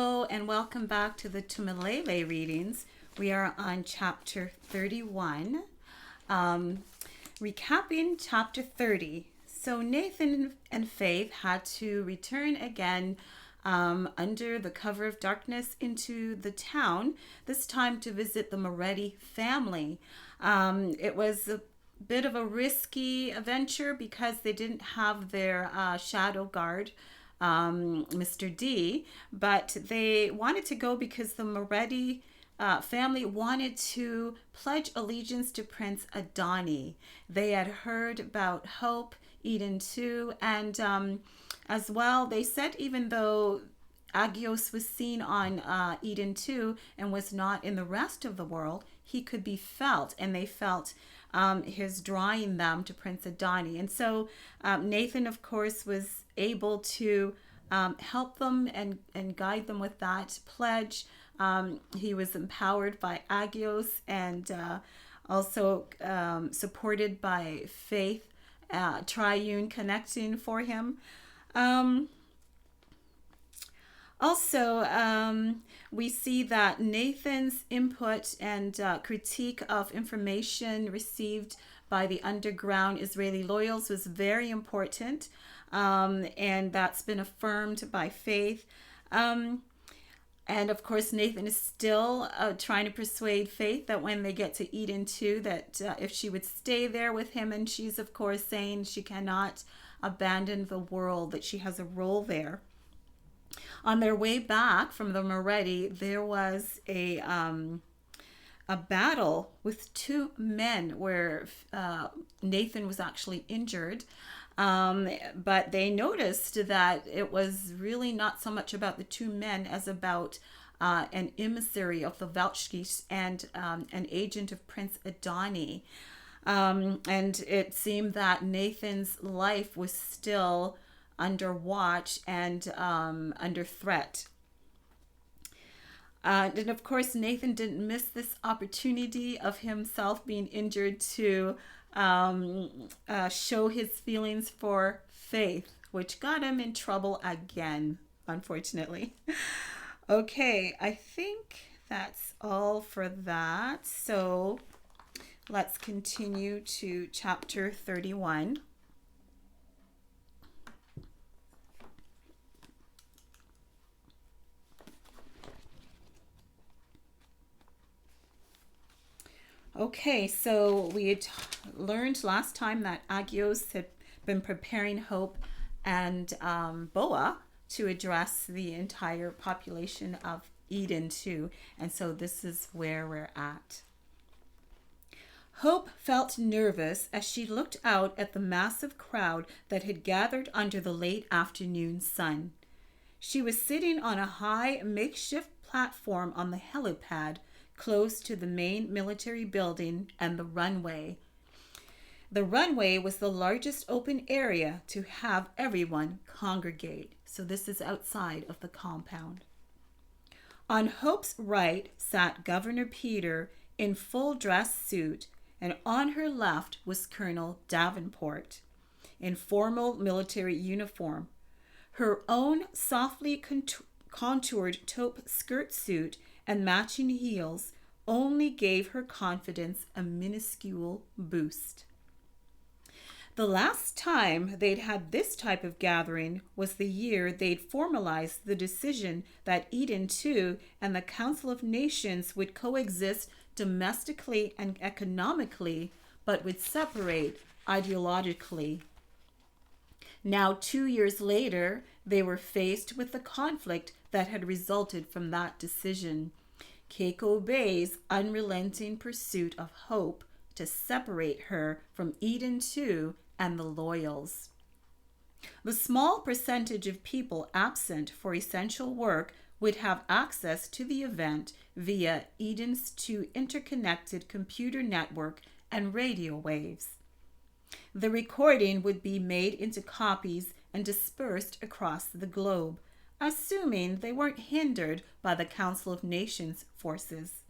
Hello and welcome back to the MILELE readings. We are on chapter 31, recapping chapter 30. So Nathan and Faith had to return again under the cover of darkness into the town, this time to visit the Moretti family. It was a bit of a risky venture because they didn't have their shadow guard, Mr. D, but they wanted to go because the Moretti family wanted to pledge allegiance to Prince Adani. They had heard about Hope, Eden too, and as well, they said even though Agios was seen on Eden 2 and was not in the rest of the world, he could be felt, and they felt his drawing them to Prince Adani. And so Nathan, of course, was able to help them and guide them with that pledge. He was empowered by Agios and also supported by Faith, triune connecting for him. We see that Nathan's input and critique of information received by the underground Israeli loyals was very important, and that's been affirmed by Faith. And of course, Nathan is still trying to persuade Faith that when they get to Eden 2, that if she would stay there with him, and she's of course saying she cannot abandon the world, that she has a role there. On their way back from the Moretti, there was a battle with two men where Nathan was actually injured. But they noticed that it was really not so much about the two men as about an emissary of the Velchkis and an agent of Prince Adani. And it seemed that Nathan's life was still under watch and under threat. And of course, Nathan didn't miss this opportunity of himself being injured to show his feelings for Faith, which got him in trouble again, unfortunately. Okay, I think that's all for that. So let's continue to chapter 31. Okay, so we had learned last time that Agios had been preparing Hope and Boa to address the entire population of Eden 2, and so this is where we're at. Hope felt nervous as she looked out at the massive crowd that had gathered under the late afternoon sun. She was sitting on a high makeshift platform on the helipad close to the main military building and the runway. The runway was the largest open area to have everyone congregate, so this is outside of the compound. On Hope's right sat Governor Peter in full dress suit, and on her left was Colonel Davenport in formal military uniform. Her own softly contoured taupe skirt suit and matching heels only gave her confidence a minuscule boost. The last time they'd had this type of gathering was the year they'd formalized the decision that Eden 2 and the Council of Nations would coexist domestically and economically, but would separate ideologically. Now, 2 years later, they were faced with the conflict that had resulted from that decision. Keiko Bay's unrelenting pursuit of Hope to separate her from Eden 2 and the loyals. The small percentage of people absent for essential work would have access to the event via Eden's 2 interconnected computer network and radio waves. The recording would be made into copies and dispersed across the globe, assuming they weren't hindered by the Council of Nations forces.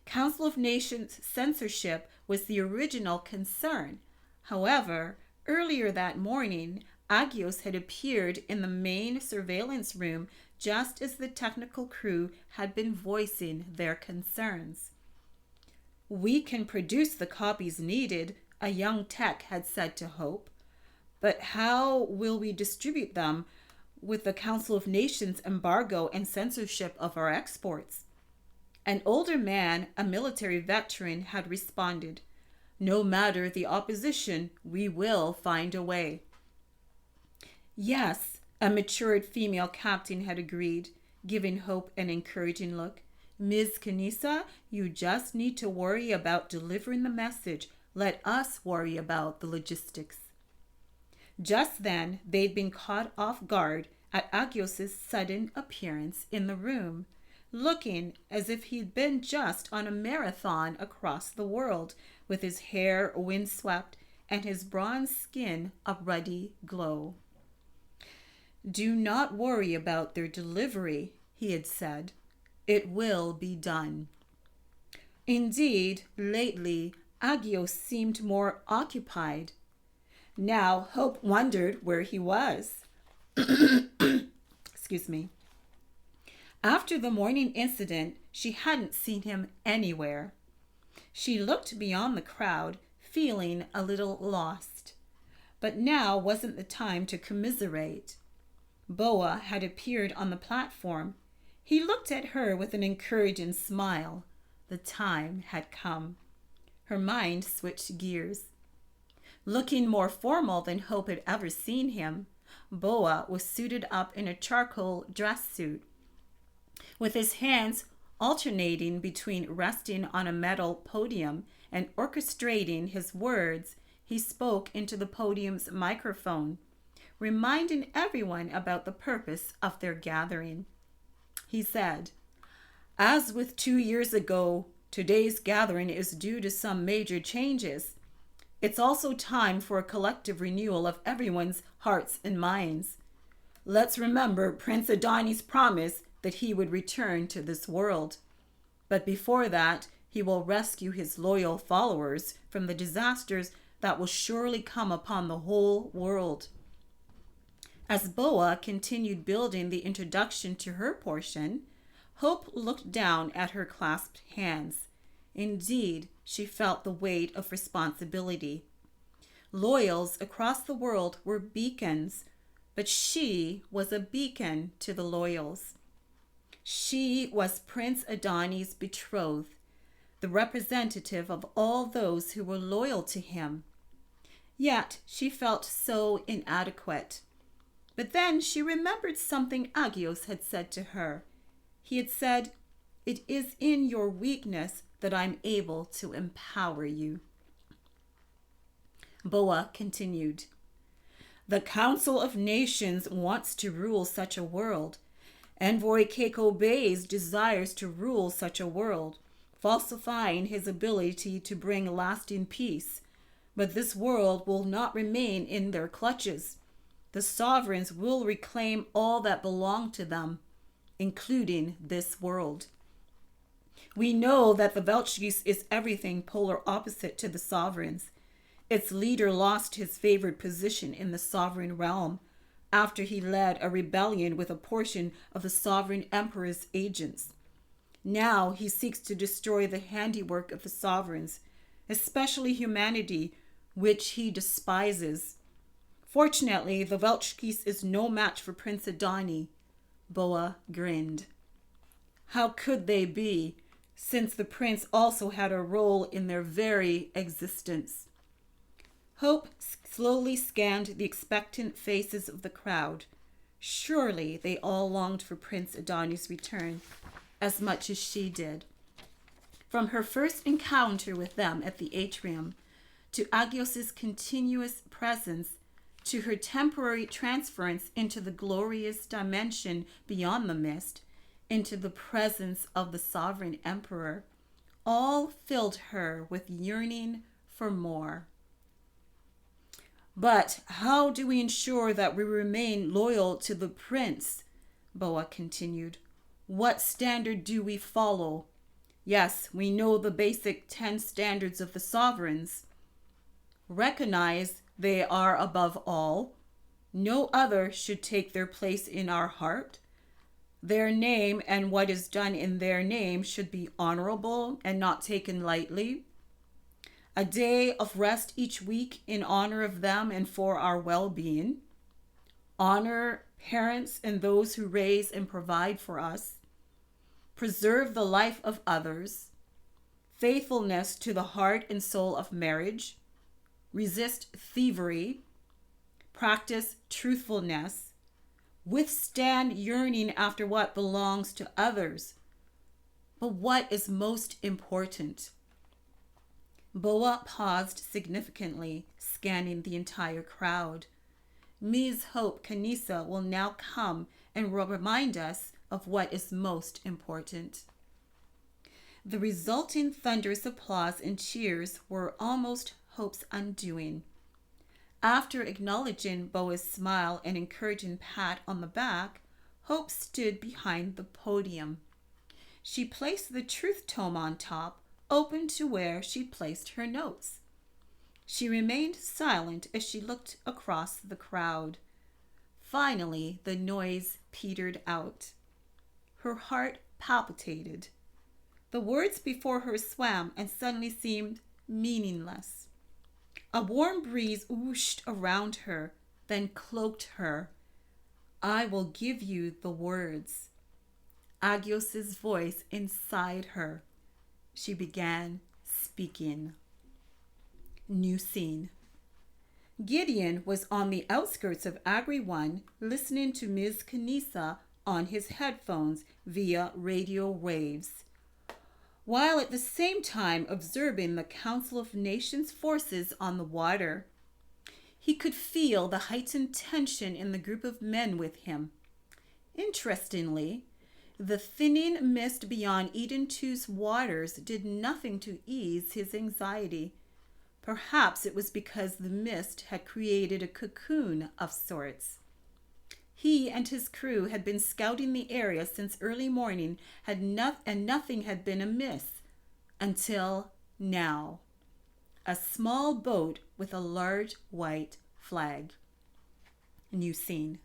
Council of Nations censorship was the original concern. However, earlier that morning, Agios had appeared in the main surveillance room just as the technical crew had been voicing their concerns. "We can produce the copies needed," a young tech had said to Hope, "but how will we distribute them with the Council of Nations embargo and censorship of our exports?" An older man, a military veteran, had responded, "No matter the opposition, we will find a way." "Yes," a matured female captain had agreed, giving Hope an encouraging look. "Ms. Kanisa, you just need to worry about delivering the message. Let us worry about the logistics." Just then, they'd been caught off guard at Agios's sudden appearance in the room, looking as if he'd been just on a marathon across the world, with his hair windswept and his bronze skin a ruddy glow. "Do not worry about their delivery," he had said. "It will be done." Indeed, lately, Agios seemed more occupied. Now, Hope wondered where he was. Excuse me. After the morning incident, she hadn't seen him anywhere. She looked beyond the crowd, feeling a little lost. But now wasn't the time to commiserate. Boa had appeared on the platform. He looked at her with an encouraging smile. The time had come. Her mind switched gears. Looking more formal than Hope had ever seen him, Boa was suited up in a charcoal dress suit, with his hands alternating between resting on a metal podium and orchestrating his words. He spoke into the podium's microphone, reminding everyone about the purpose of their gathering. He said, "As with 2 years ago, today's gathering is due to some major changes. It's also time for a collective renewal of everyone's hearts and minds. Let's remember Prince Adani's promise that he would return to this world. But before that, he will rescue his loyal followers from the disasters that will surely come upon the whole world." As Boa continued building the introduction to her portion, Hope looked down at her clasped hands. Indeed, she felt the weight of responsibility. Loyals across the world were beacons, but she was a beacon to the loyals. She was Prince Adani's betrothed, the representative of all those who were loyal to him. Yet she felt so inadequate. But then she remembered something Agios had said to her. He had said, "It is in your weakness that I'm able to empower you." Boa continued, "The Council of Nations wants to rule such a world. Envoy Keiko Bays desires to rule such a world, falsifying his ability to bring lasting peace. But this world will not remain in their clutches. The sovereigns will reclaim all that belong to them, including this world. We know that the Veltschis is everything polar opposite to the sovereigns. Its leader lost his favored position in the sovereign realm after he led a rebellion with a portion of the sovereign emperor's agents. Now he seeks to destroy the handiwork of the sovereigns, especially humanity, which he despises. Fortunately, the Veltschis is no match for Prince Adani." Boa grinned. How could they be, since the prince also had a role in their very existence? Hope slowly scanned the expectant faces of the crowd. Surely they all longed for Prince Adani's return as much as she did. From her first encounter with them at the atrium, to Agios's continuous presence, to her temporary transference into the glorious dimension beyond the mist, into the presence of the sovereign emperor, all filled her with yearning for more. "But how do we ensure that we remain loyal to the prince?" Boa continued. "What standard do we follow? Yes, we know the basic 10 standards of the sovereigns. Recognize they are above all. No other should take their place in our heart. Their name and what is done in their name should be honorable and not taken lightly. A day of rest each week in honor of them and for our well being. Honor parents and those who raise and provide for us. Preserve the life of others. Faithfulness to the heart and soul of marriage. Resist thievery. Practice truthfulness. Withstand yearning after what belongs to others. But what is most important? Boa paused significantly, scanning the entire crowd. Ms. Hope Kanisa will now come and remind us of what is most important. The resulting thunderous applause and cheers were almost Hope's undoing. After acknowledging Boa's smile and encouraging pat on the back, Hope stood behind the podium. She placed the truth tome on top, open to where she placed her notes. She remained silent as she looked across the crowd. Finally, the noise petered out. Her heart palpitated. The words before her swam and suddenly seemed meaningless. A warm breeze whooshed around her, then cloaked her. I will give you the words. Agios's voice inside her. She began speaking. New scene. Gideon was on the outskirts of Agri 1 listening to Ms. Kanisa on his headphones via radio waves, while at the same time observing the Council of Nations forces on the water. He could feel the heightened tension in the group of men with him. Interestingly, the thinning mist beyond Eden 2's waters did nothing to ease his anxiety. Perhaps it was because the mist had created a cocoon of sorts. He and his crew had been scouting the area since early morning, and nothing had been amiss until now. A small boat with a large white flag. New scene.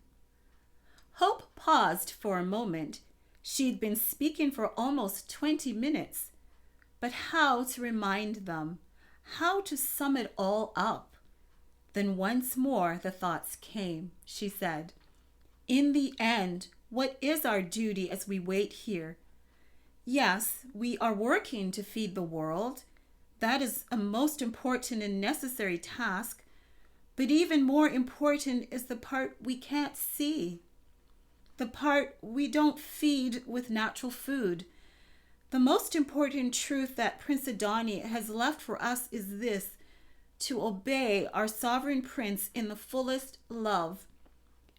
Hope paused for a moment. She'd been speaking for almost 20 minutes. But how to remind them? How to sum it all up? Then once more the thoughts came. She said, in the end, what is our duty as we wait here? Yes, we are working to feed the world. That is a most important and necessary task. But even more important is the part we can't see. The part we don't feed with natural food. The most important truth that Prince Adani has left for us is this: to obey our sovereign prince in the fullest love,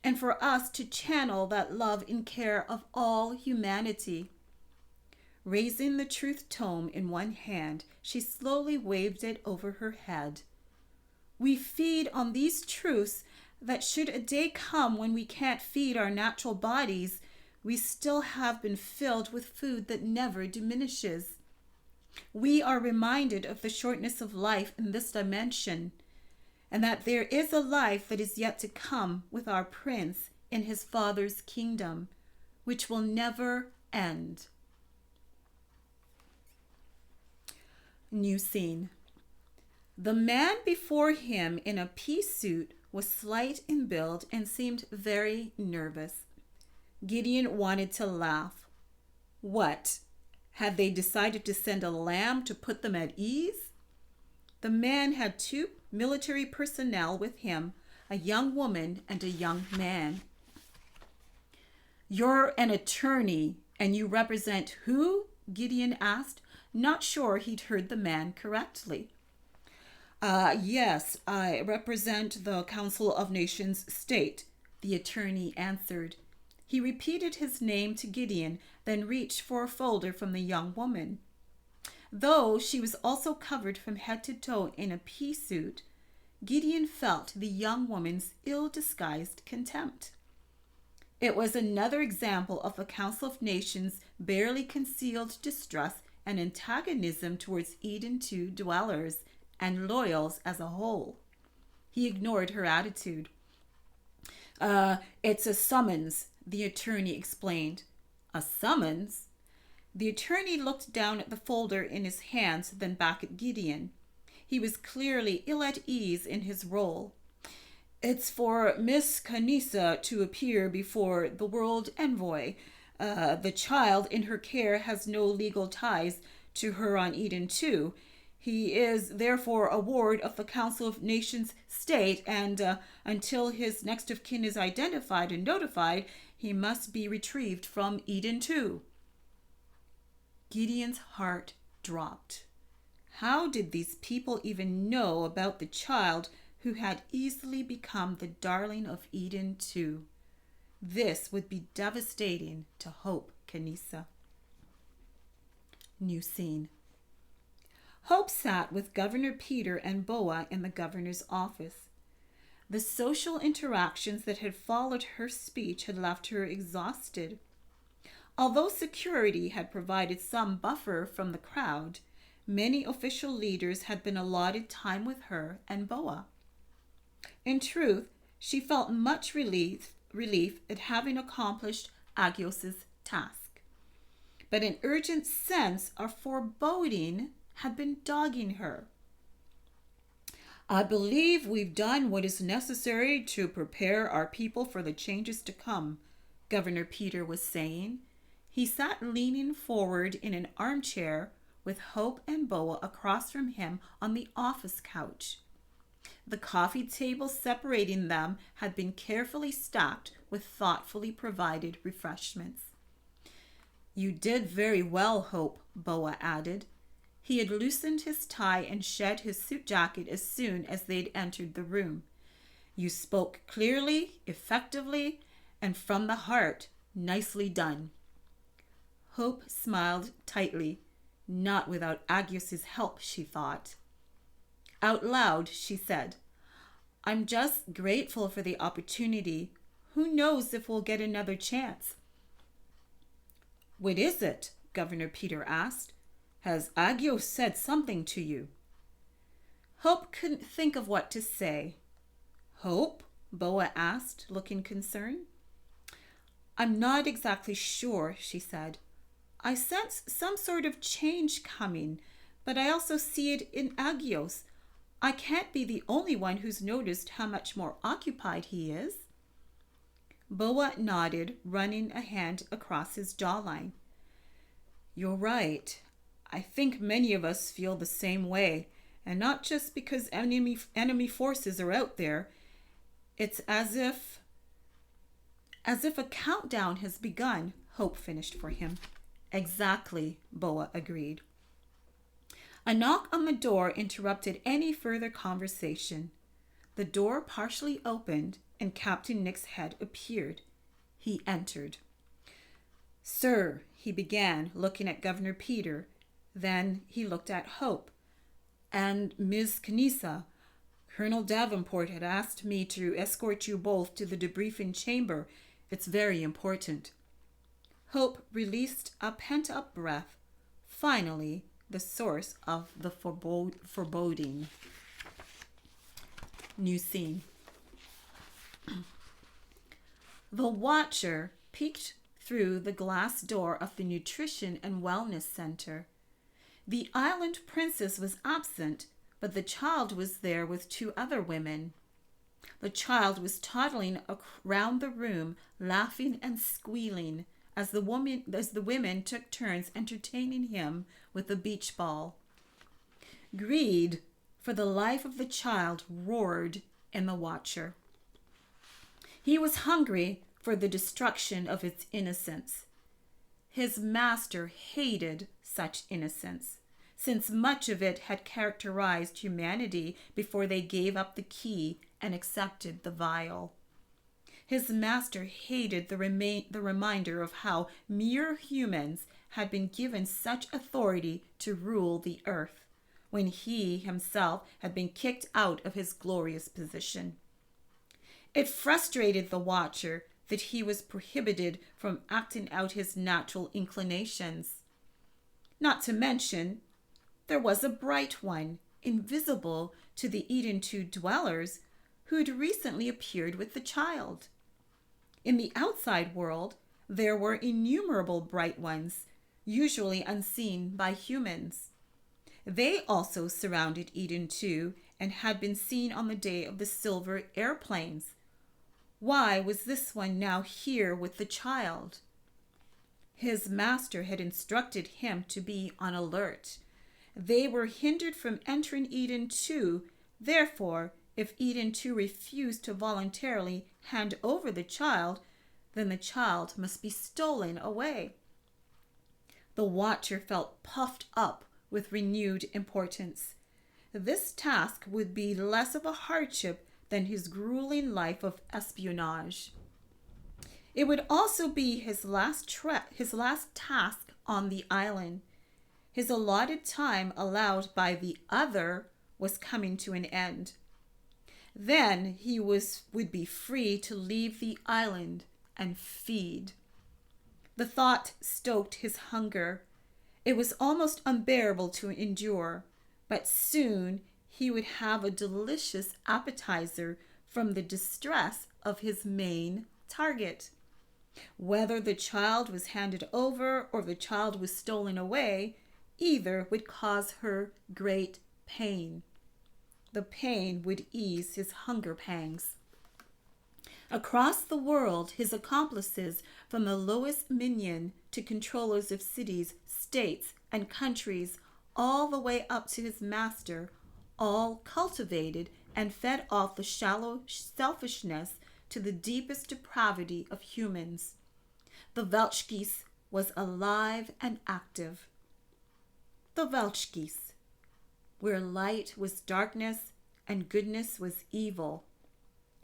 and for us to channel that love in care of all humanity. Raising the truth tome in one hand, she slowly waved it over her head. We feed on these truths that should a day come when we can't feed our natural bodies, we still have been filled with food that never diminishes. We are reminded of the shortness of life in this dimension, and that there is a life that is yet to come with our Prince in his Father's kingdom, which will never end. New scene. The man before him in a pea suit was slight in build and seemed very nervous. Gideon wanted to laugh. What? Had they decided to send a lamb to put them at ease? The man had 2 military personnel with him, a young woman and a young man. You're an attorney, and you represent who? Gideon asked, not sure he'd heard the man correctly. Yes, I represent the Council of Nations state, the attorney answered. He repeated his name to Gideon, then reached for a folder from the young woman. Though she was also covered from head to toe in a pea suit, Gideon felt the young woman's ill-disguised contempt. It was another example of the Council of Nations' barely concealed distrust and antagonism towards Eden 2 dwellers and loyals as a whole. He ignored her attitude. It's a summons, the attorney explained. A summons? The attorney looked down at the folder in his hands, then back at Gideon. He was clearly ill at ease in his role. It's for Miss Canisa to appear before the World Envoy. The child in her care has no legal ties to her on Eden 2. He is therefore a ward of the Council of Nations State, and until his next of kin is identified and notified, he must be retrieved from Eden 2. Gideon's heart dropped. How did these people even know about the child who had easily become the darling of Eden 2? This would be devastating to Hope Canisa. New scene. Hope sat with Governor Peter and Boa in the governor's office. The social interactions that had followed her speech had left her exhausted. Although security had provided some buffer from the crowd, many official leaders had been allotted time with her and Boa. In truth, she felt much relief at having accomplished Agios's task. But an urgent sense of foreboding had been dogging her. I believe we've done what is necessary to prepare our people for the changes to come, Governor Peter was saying. He sat leaning forward in an armchair with Hope and Boa across from him on the office couch. The coffee table separating them had been carefully stacked with thoughtfully provided refreshments. You did very well, Hope, Boa added. He had loosened his tie and shed his suit jacket as soon as they'd entered the room. You spoke clearly, effectively, and from the heart. Nicely done. Hope smiled tightly. Not without Agios's help, she thought. Out loud, she said, I'm just grateful for the opportunity. Who knows if we'll get another chance? What is it? Governor Peter asked. Has Agios said something to you? Hope couldn't think of what to say. Hope? Boa asked, looking concerned. I'm not exactly sure, she said. I sense some sort of change coming, but I also see it in Agios. I can't be the only one who's noticed how much more occupied he is. Boa nodded, running a hand across his jawline. You're right. I think many of us feel the same way, and not just because enemy forces are out there. It's as if a countdown has begun, Hope finished for him. Exactly, Boa agreed. A knock on the door interrupted any further conversation. The door partially opened, and Captain Nick's head appeared. He entered. Sir, he began, looking at Governor Peter. Then he looked at Hope. And Ms. Canisa, Colonel Davenport had asked me to escort you both to the debriefing chamber. It's very important. Hope released a pent-up breath. Finally, the source of the foreboding. New scene. The Watcher peeked through the glass door of the Nutrition and Wellness Center. The island princess was absent, but the child was there with two other women. The child was toddling around the room, laughing and squealing, as the women took turns entertaining him with a beach ball. Greed, for the life of the child, roared in the Watcher. He was hungry for the destruction of its innocence. His master hated such innocence, since much of it had characterized humanity before they gave up the key and accepted the vial. His master hated the reminder of how mere humans had been given such authority to rule the earth, when he himself had been kicked out of his glorious position. It frustrated the Watcher that he was prohibited from acting out his natural inclinations. Not to mention, there was a bright one, invisible to the Eden 2 dwellers, who'd recently appeared with the child. In the outside world, There were innumerable bright ones, usually unseen by humans. They also surrounded Eden too, and had been seen on the day of the silver airplanes. Why was this one now here with the child? His master had instructed him to be on alert. They were hindered from entering Eden too. Therefore, if Eden too refused to voluntarily hand over the child, then the child must be stolen away. The watcher felt puffed up with renewed importance. This task would be less of a hardship than his grueling life of espionage. It would also be his last task on the island. His allotted time allowed by the other was coming to an end. Then he would be free to leave the island and feed. The thought stoked his hunger. It was almost unbearable to endure, but soon he would have a delicious appetizer from the distress of his main target. Whether the child was handed over or the child was stolen away, either would cause her great pain. The pain would ease his hunger pangs. Across the world, his accomplices, from the lowest minion to controllers of cities, states, and countries, all the way up to his master, all cultivated and fed off the shallow selfishness to the deepest depravity of humans. The Weltschgeist was alive and active. The Weltschgeist, where light was darkness and goodness was evil.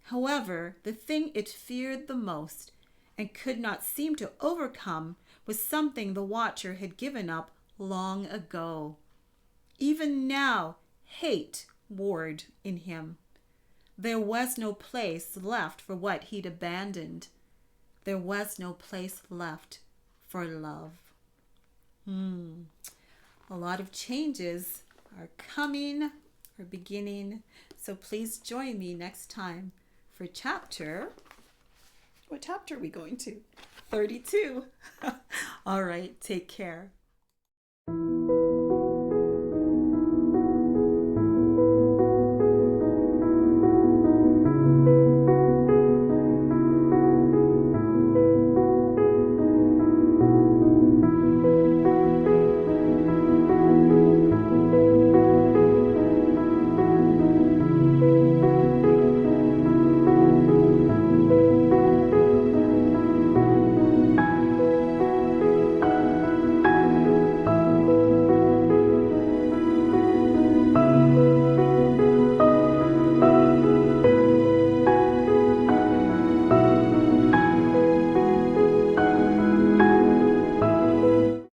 However, the thing it feared the most and could not seem to overcome was something the watcher had given up long ago. Even now, hate warred in him. There was no place left for what he'd abandoned. There was no place left for love. A lot of changes are coming or beginning. So please join me next time for what chapter are we going to? 32. All right, take care.